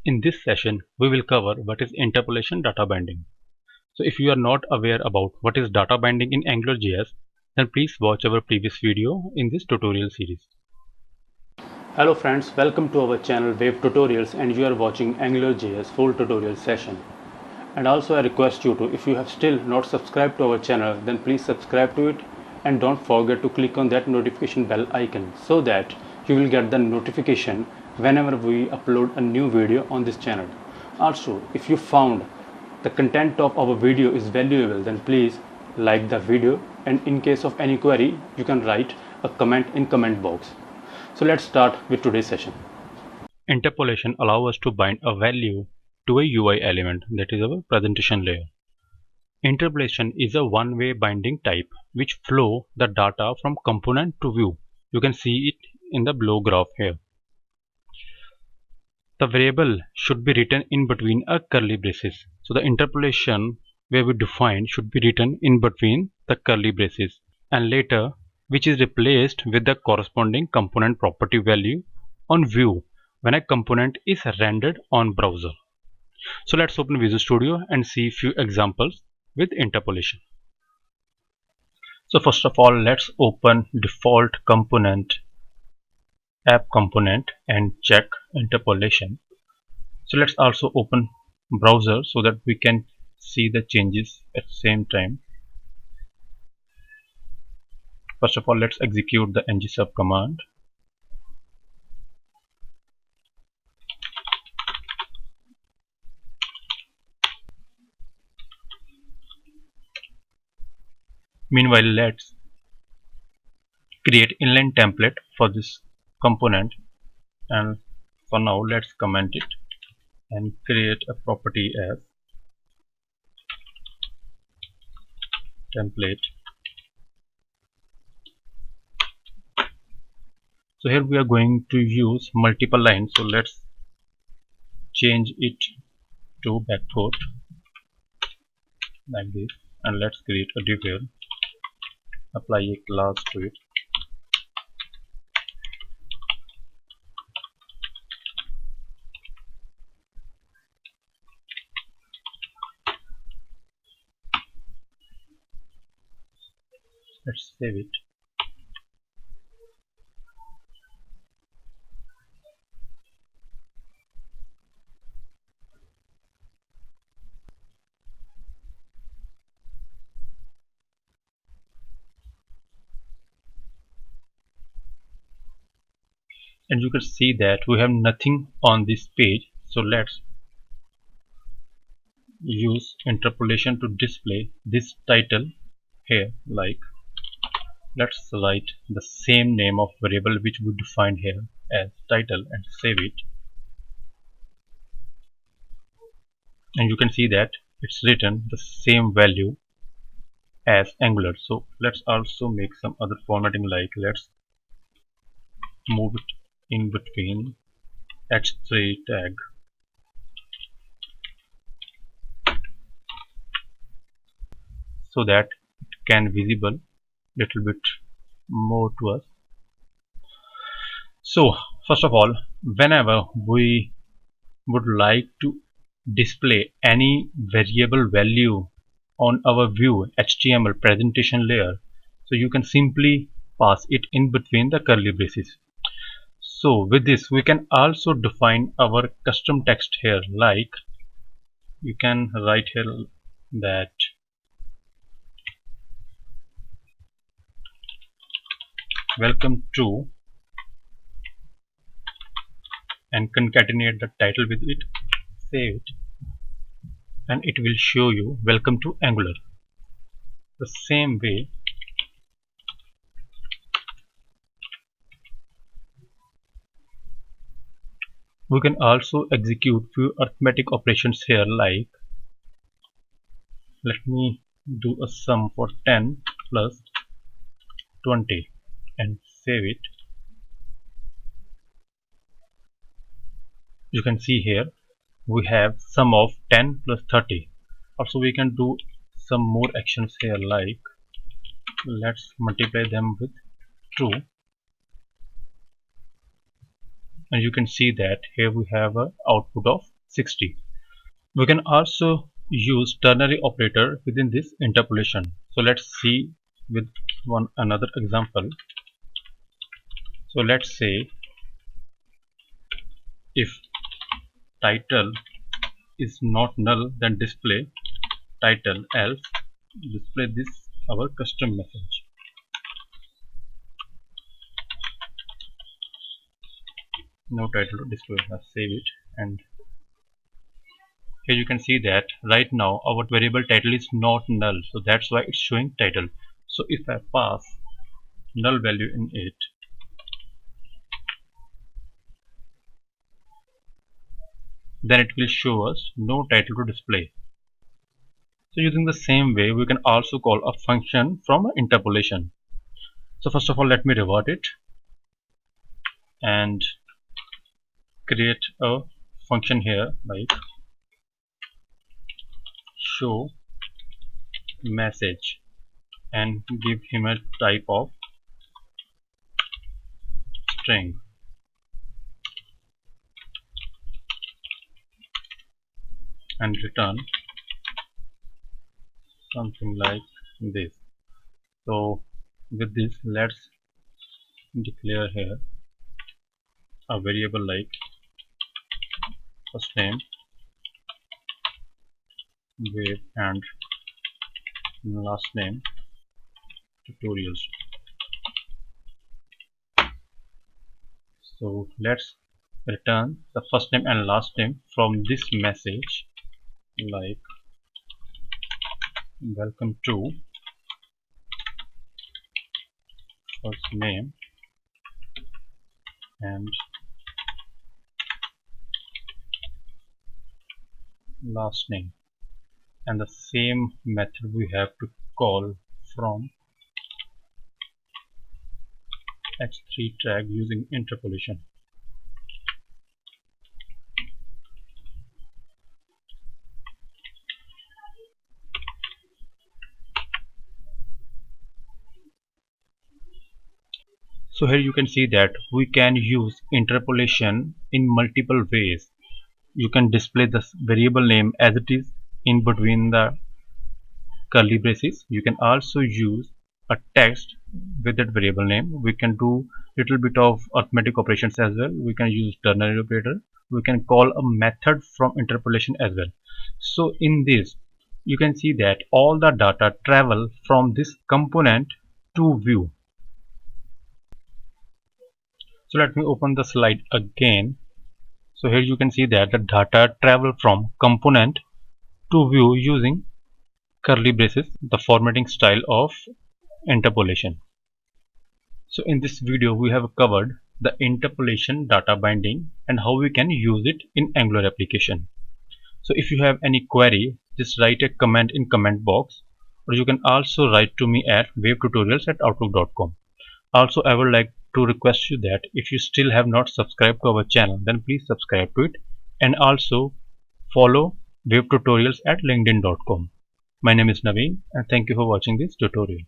In this session, we will cover what is interpolation data binding. So if you are not aware about what is data binding in AngularJS, then please watch our previous video in this tutorial series. Hello friends, welcome to our channel WaveTutorials, and you are watching AngularJS full tutorial session. And also I request you to, if you have still not subscribed to our channel, then please subscribe to it and don't forget to click on that notification bell icon so that you will get the notification whenever we upload a new video on this channel. Also, if you found the content of our video is valuable, then please like the video, and in case of any query you can write a comment in comment box. So let's start with today's session. Interpolation allows us to bind a value to a UI element, that is our presentation layer. Interpolation is a one-way binding type which flow the data from component to view. You can see it in the below graph here. The variable should be written in between a curly braces. So the interpolation where we define should be written in between the curly braces, and later which is replaced with the corresponding component property value on view when a component is rendered on browser. So let's open Visual Studio and see a few examples with interpolation. So first of all, let's open default component, app component, and check interpolation. So let's also open browser so that we can see the changes at the same time. First of all, let's execute the ng-sub command. Meanwhile, let's create inline template for this component, and for now let's comment it and create a property as template. So here we are going to use multiple lines, so let's change it to backport like this, and let's create a div here, apply a class to it. Let's save it. And you can see that we have nothing on this page, so let's use interpolation to display this title here. Like, let's write the same name of variable which we defined here as title and save it, and you can see that it's written the same value as Angular. So let's also make some other formatting, like let's move it in between h3 tag, so that it can visible little bit more to us. So first of all, whenever we would like to display any variable value on our view HTML presentation layer, so you can simply pass it in between the curly braces. So with this we can also define our custom text here, like you can write here that welcome to, and concatenate the title with it, save it, and it will show you welcome to Angular. The same way we can also execute few arithmetic operations here, like let me do a sum for 10 plus 20 and save it. You can see here we have sum of 10 plus 30. Also we can do some more actions here, like let's multiply them with 2, and you can see that here we have a output of 60. We can also use ternary operator within this interpolation. So let's see with one another example. So let's say if title is not null, then display title, else display this our custom message. No title to display. Let's save it, and here you can see that right now our variable title is not null, so that's why it's showing title. So if I pass null value in it, then it will show us no title to display. So using the same way, we can also call a function from interpolation. So first of all, let me revert it and create a function here like show message and give him a type of string and return something like this. So with this, let's declare here a variable like first name wave and last name tutorials. So let's return the first name and last name from this message like welcome to first name and last name, and the same method we have to call from h3 tag using interpolation. So here you can see that we can use interpolation in multiple ways. You can display the variable name as it is in between the curly braces. You can also use a text with that variable name. We can do little bit of arithmetic operations as well. We can use ternary operator. We can call a method from interpolation as well. So in this, you can see that all the data travel from this component to view. So let me open the slide again. So here you can see that the data travel from component to view using curly braces, the formatting style of interpolation. So in this video we have covered the interpolation data binding and how we can use it in Angular application. So if you have any query, just write a comment in comment box, or you can also write to me at wavetutorials@outlook.com. Also, I would like to request you that if you still have not subscribed to our channel, then please subscribe to it, and also follow WaveTutorials at linkedin.com. My name is Naveen, and thank you for watching this tutorial.